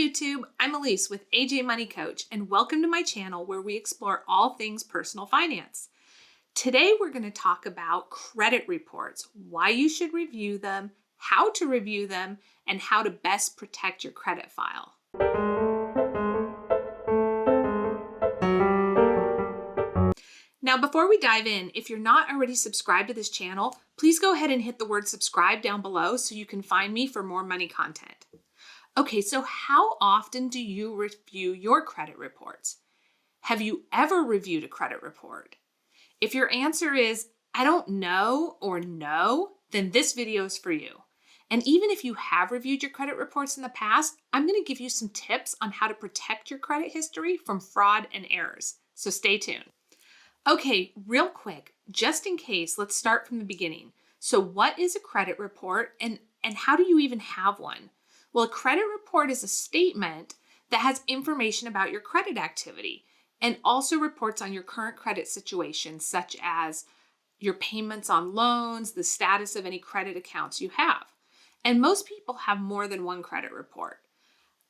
YouTube, I'm Alise with AJ Moneycoach, and welcome to my channel where we explore all things personal finance. Today we're going to talk about credit reports, why you should review them, how to review them, and how to best protect your credit file. Now, before we dive in, if you're not already subscribed to this channel, please go ahead and hit the word subscribe down below so you can find me for more money content. Okay, so how often do you review your credit reports? Have you ever reviewed a credit report? If your answer is, I don't know or no, then this video is for you. And even if you have reviewed your credit reports in the past, I'm going to give you some tips on how to protect your credit history from fraud and errors. So stay tuned. Okay, real quick, just in case, let's start from the beginning. So what is a credit report and how do you even have one? Well, a credit report is a statement that has information about your credit activity and also reports on your current credit situation, such as your payments on loans, the status of any credit accounts you have. And most people have more than one credit report.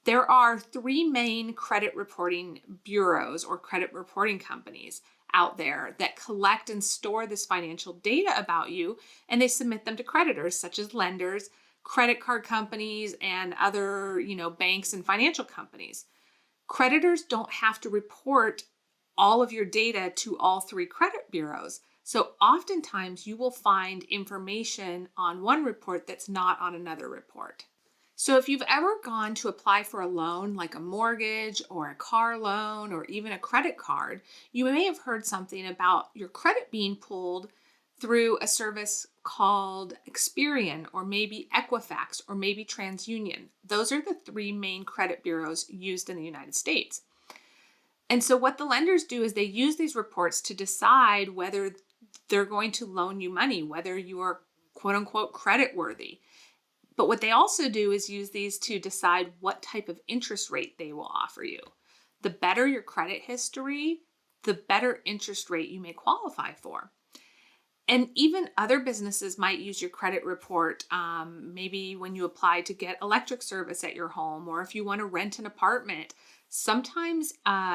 There are three main credit reporting bureaus or credit reporting companies out there that collect and store this financial data about you, and they submit them to creditors such as lenders, credit card companies, and other, banks and financial companies. Creditors don't have to report all of your data to all three credit bureaus. So oftentimes you will find information on one report that's not on another report. So if you've ever gone to apply for a loan, like a mortgage or a car loan or even a credit card, you may have heard something about your credit being pulled through a service called Experian or maybe Equifax or maybe TransUnion. Those are the three main credit bureaus used in the United States. And so what the lenders do is they use these reports to decide whether they're going to loan you money, whether you are quote unquote credit worthy. But what they also do is use these to decide what type of interest rate they will offer you. The better your credit history, the better interest rate you may qualify for. And even other businesses might use your credit report, maybe when you apply to get electric service at your home, or if you want to rent an apartment. Sometimes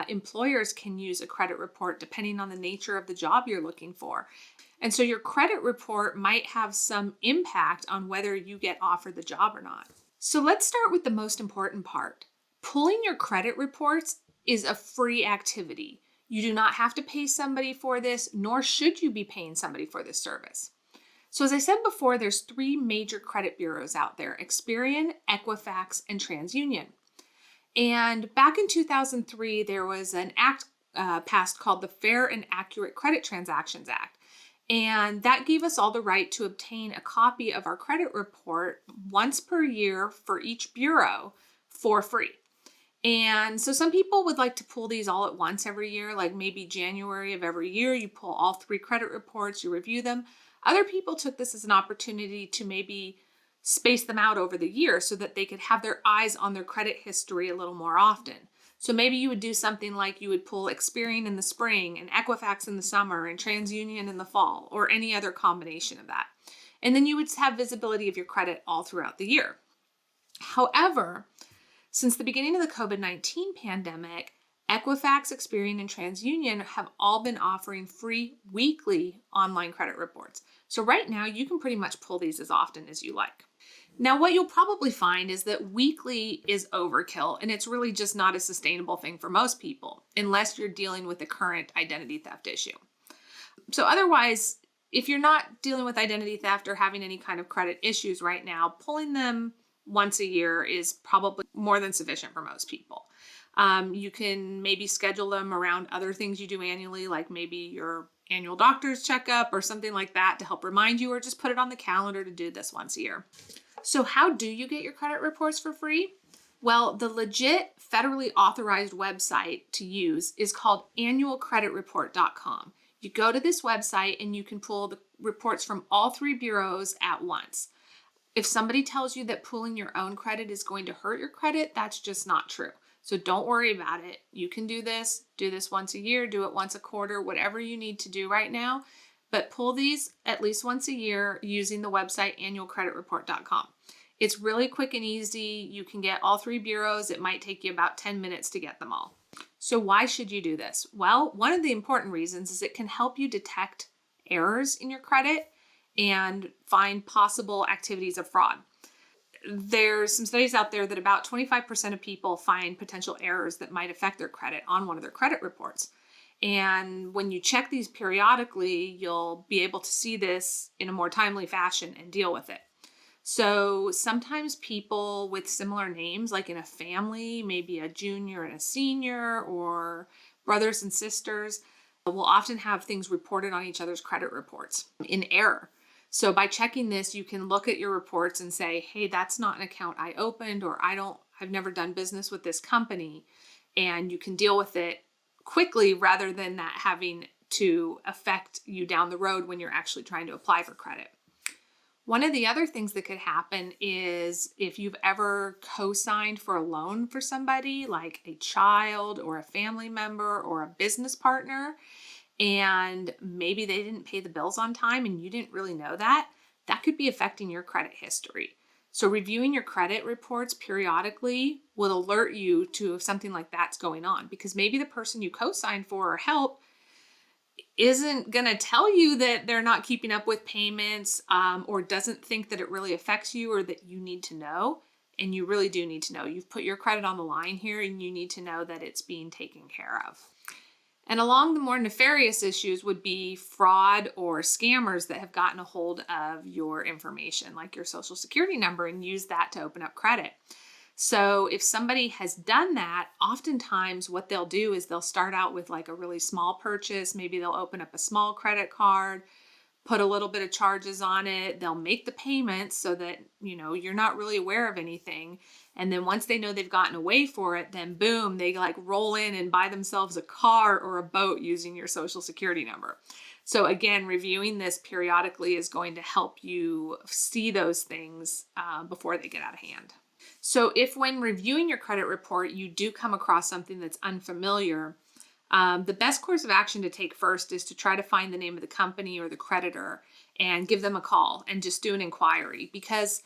employers can use a credit report depending on the nature of the job you're looking for. And so your credit report might have some impact on whether you get offered the job or not. So let's start with the most important part. Pulling your credit reports is a free activity. You do not have to pay somebody for this, nor should you be paying somebody for this service. So as I said before, there's three major credit bureaus out there: Experian, Equifax, and TransUnion. And back in 2003, there was an act passed called the Fair and Accurate Credit Transactions Act. And that gave us all the right to obtain a copy of our credit report once per year for each bureau for free. And so some people would like to pull these all at once every year, like maybe January of every year, you pull all three credit reports, you review them. Other people took this as an opportunity to maybe space them out over the year so that they could have their eyes on their credit history a little more often. So maybe you would do something like you would pull Experian in the spring and Equifax in the summer and TransUnion in the fall, or any other combination of that. And then you would have visibility of your credit all throughout the year. However, since the beginning of the COVID-19 pandemic, Equifax, Experian, and TransUnion have all been offering free weekly online credit reports. So right now you can pretty much pull these as often as you like. Now, what you'll probably find is that weekly is overkill, and it's really just not a sustainable thing for most people, unless you're dealing with a current identity theft issue. So otherwise, if you're not dealing with identity theft or having any kind of credit issues right now, pulling them once a year is probably more than sufficient for most people. You can maybe schedule them around other things you do annually, like maybe your annual doctor's checkup or something like that to help remind you, or just put it on the calendar to do this once a year. So how do you get your credit reports for free? Well, the legit federally authorized website to use is called annualcreditreport.com. You go to this website and you can pull the reports from all three bureaus at once. If somebody tells you that pulling your own credit is going to hurt your credit, that's just not true. So don't worry about it. You can do this once a year, do it once a quarter, whatever you need to do right now. But pull these at least once a year using the website annualcreditreport.com. It's really quick and easy. You can get all 3 bureaus. It might take you about 10 minutes to get them all. So why should you do this? Well, one of the important reasons is it can help you detect errors in your credit and find possible activities of fraud. There's some studies out there that about 25% of people find potential errors that might affect their credit on one of their credit reports. And when you check these periodically, you'll be able to see this in a more timely fashion and deal with it. So sometimes people with similar names, like in a family, maybe a junior and a senior, or brothers and sisters, will often have things reported on each other's credit reports in error. So by checking this, you can look at your reports and say, hey, that's not an account I opened, or I've never done business with this company. And you can deal with it quickly rather than that having to affect you down the road when you're actually trying to apply for credit. One of the other things that could happen is if you've ever co-signed for a loan for somebody, like a child or a family member or a business partner, and maybe they didn't pay the bills on time and you didn't really know that, that could be affecting your credit history. So reviewing your credit reports periodically will alert you to if something like that's going on, because maybe the person you co-signed for or helped isn't going to tell you that they're not keeping up with payments, or doesn't think that it really affects you or that you need to know. And you really do need to know. You've put your credit on the line here and you need to know that it's being taken care of. And along the more nefarious issues would be fraud or scammers that have gotten a hold of your information, like your social security number, and use that to open up credit. So if somebody has done that, oftentimes what they'll do is they'll start out with like a really small purchase. Maybe they'll open up a small credit card, put a little bit of charges on it. They'll make the payments so that, you're not really aware of anything. And then once they know they've gotten away for it, then boom, they like roll in and buy themselves a car or a boat using your social security number. So again, reviewing this periodically is going to help you see those things before they get out of hand. So if when reviewing your credit report, you do come across something that's unfamiliar, the best course of action to take first is to try to find the name of the company or the creditor and give them a call and just do an inquiry, because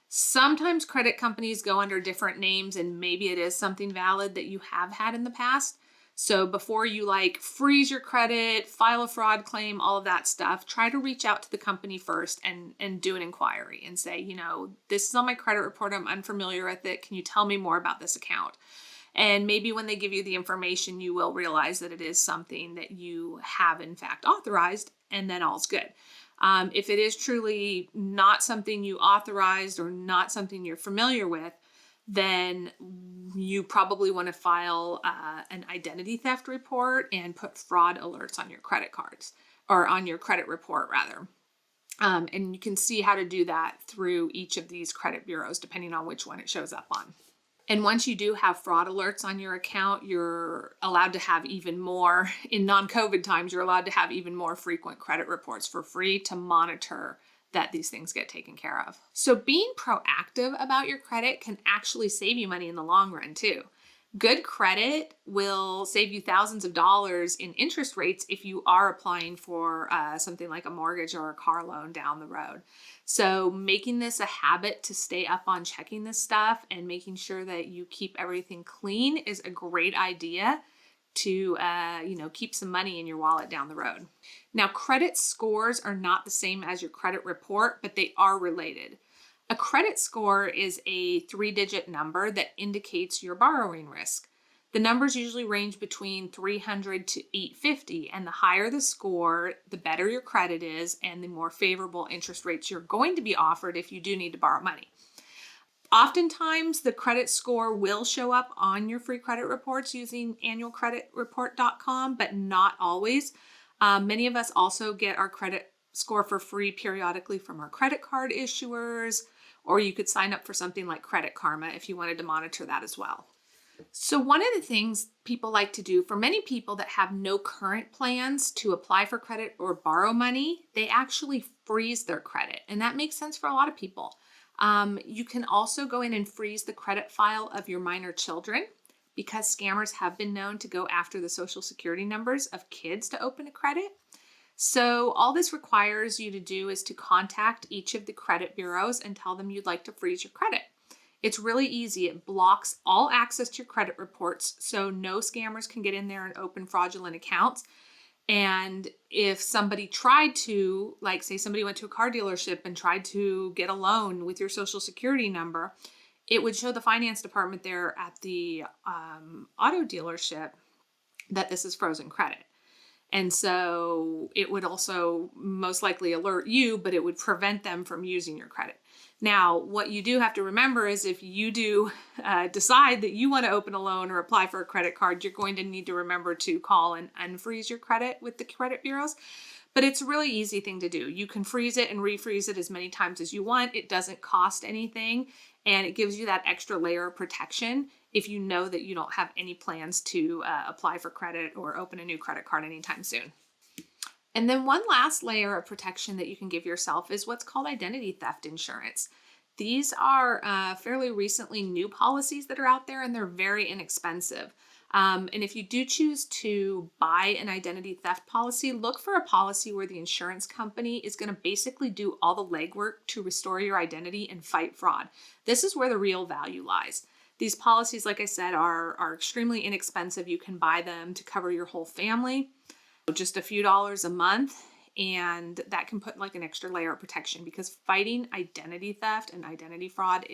sometimes credit companies go under different names and maybe it is something valid that you have had in the past. So before you freeze your credit, file a fraud claim, all of that stuff, try to reach out to the company first and do an inquiry and say, this is on my credit report. I'm unfamiliar with it. Can you tell me more about this account? And maybe when they give you the information, you will realize that it is something that you have in fact authorized, and then all's good. If it is truly not something you authorized or not something you're familiar with, then you probably want to file an identity theft report and put fraud alerts on your credit cards, or on your credit report rather. And you can see how to do that through each of these credit bureaus, depending on which one it shows up on. And once you do have fraud alerts on your account, you're allowed to have even more, in non-COVID times, you're allowed to have even more frequent credit reports for free to monitor that these things get taken care of. So being proactive about your credit can actually save you money in the long run too. Good credit will save you thousands of dollars in interest rates if you are applying for something like a mortgage or a car loan down the road. So making this a habit to stay up on checking this stuff and making sure that you keep everything clean is a great idea to keep some money in your wallet down the road. Now, credit scores are not the same as your credit report, but they are related. A credit score is a 3-digit number that indicates your borrowing risk. The numbers usually range between 300 to 850, and the higher the score, the better your credit is, and the more favorable interest rates you're going to be offered if you do need to borrow money. Oftentimes, the credit score will show up on your free credit reports using annualcreditreport.com, but not always. Many of us also get our credit score for free periodically from our credit card issuers, or you could sign up for something like Credit Karma if you wanted to monitor that as well. So one of the things people like to do, for many people that have no current plans to apply for credit or borrow money, they actually freeze their credit. And that makes sense for a lot of people. You can also go in and freeze the credit file of your minor children, because scammers have been known to go after the social security numbers of kids to open a credit. So all this requires you to do is to contact each of the credit bureaus and tell them you'd like to freeze your credit. It's really easy. It blocks all access to your credit reports so no scammers can get in there and open fraudulent accounts. And if somebody tried to, like say somebody went to a car dealership and tried to get a loan with your social security number, it would show the finance department there at the auto dealership that this is frozen credit. And so it would also most likely alert you, but it would prevent them from using your credit. Now, what you do have to remember is if you do decide that you want to open a loan or apply for a credit card, you're going to need to remember to call and unfreeze your credit with the credit bureaus. But it's a really easy thing to do. You can freeze it and refreeze it as many times as you want. It doesn't cost anything, and it gives you that extra layer of protection if you know that you don't have any plans to apply for credit or open a new credit card anytime soon. And then one last layer of protection that you can give yourself is what's called identity theft insurance. These are fairly recently new policies that are out there, and they're very inexpensive. And if you do choose to buy an identity theft policy, look for a policy where the insurance company is going to basically do all the legwork to restore your identity and fight fraud. This is where the real value lies. These policies, like I said, are extremely inexpensive. You can buy them to cover your whole family, just a few dollars a month, and that can put like an extra layer of protection, because fighting identity theft and identity fraud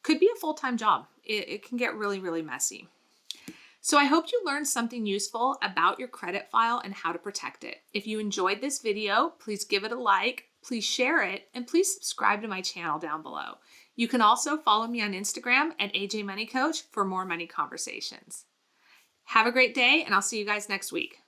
could be a full-time job. It can get really, really messy. So I hope you learned something useful about your credit file and how to protect it. If you enjoyed this video, please give it a like, please share it, and please subscribe to my channel down below. You can also follow me on Instagram at AJ Moneycoach for more money conversations. Have a great day, and I'll see you guys next week.